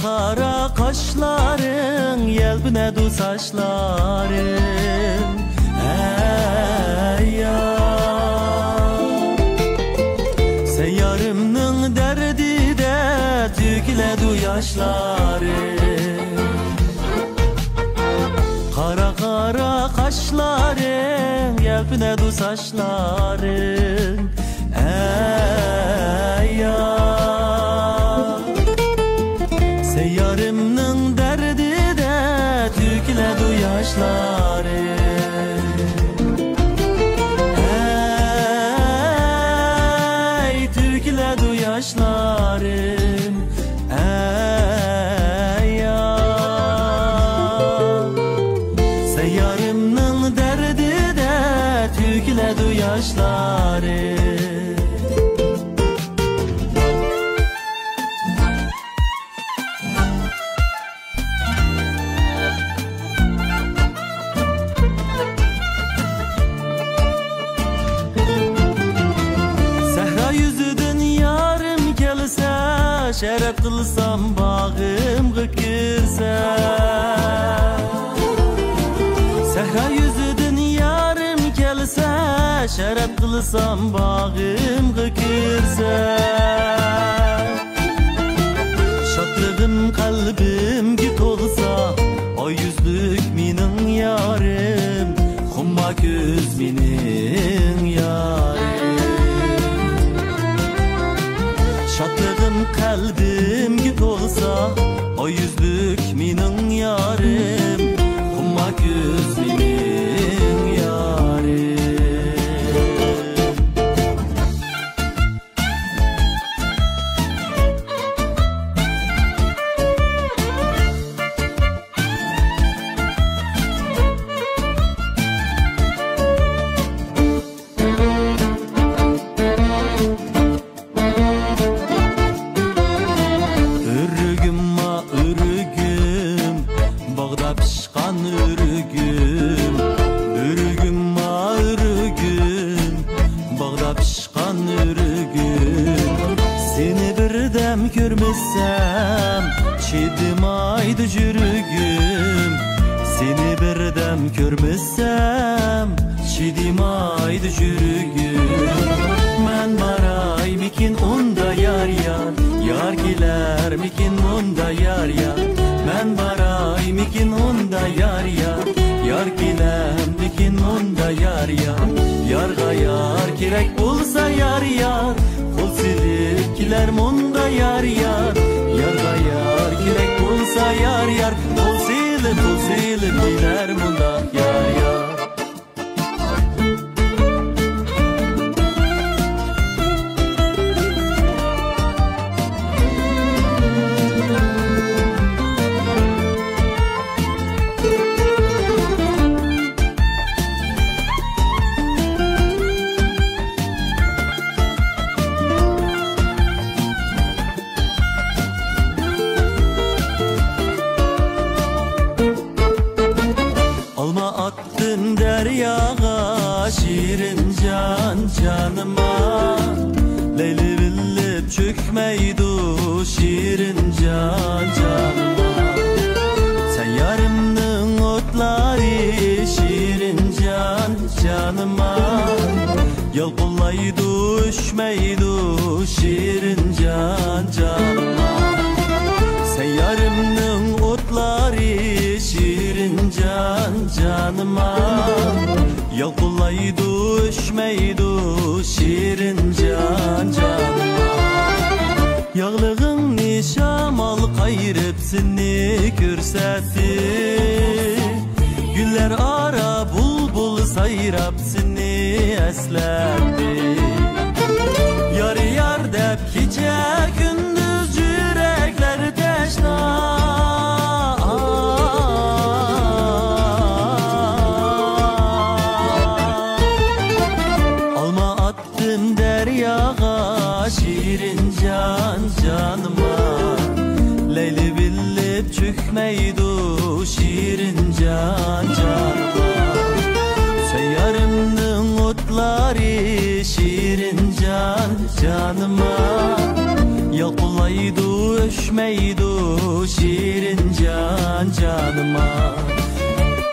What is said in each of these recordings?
kara kaşların, yelpinedi saçların. Ey yar, seyyarımның derdi de tükiledi yaşları. Kara kara kaşların, yelpinedi saçların. Ey yar, seyyarımның derdi de tükiledi yaşları. Ey tükiledi yaşların. Ey yar, seyyarımның derdi de tükiledi yaşları. Şeref kılsam bağım gıkırsa, sehra yüzüdün yarım kelse. Şeref kılsam bağım gıkırsa, şatlığım kalbim git olsa. O yüzlük minin yarım, kumma göz minin yarım. Şatlığım kalbim git olsa, o yüzlük minin yarım, kumma göz minin yarım. Görmesem çiğdim aydı jürgüm. Seni birdem görmesem çiğdim aydı jürgüm. Men baray mikin onda yar yar, yar giler mikin onda yar yar. Men baray mikin onda yar yar, yar gilem mikin onda yar yar. Yarga yar kerek olsa yar yar, kol silip giler munda yar yar. Yarga yar kerek olsa yar yar, kol silip giler munda yar yar. Attın deryağa şirin can canıma. Leyli billip çökmeydu şirin can canıma. Seyyarımның otları şirin can canıma. Yalqullaydı üşmeydu şirin can canıma. Seyyarımның otları şirin can canıma. Yalqullaydı üşmeydu şirin can canıma. Yağlığın nişamal qayırıp seni görsetti. Güller ara bulbul sayrap seni esletti. Yar yar dep gece gündüz yürekler teşna. Şirin can canıma. Leyli billip çökmeydu şirin can canıma. Seyyarımның otları şirin can canıma. Yalqullaydı düşmeydu şirin can canıma.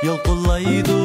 Yol kullaydı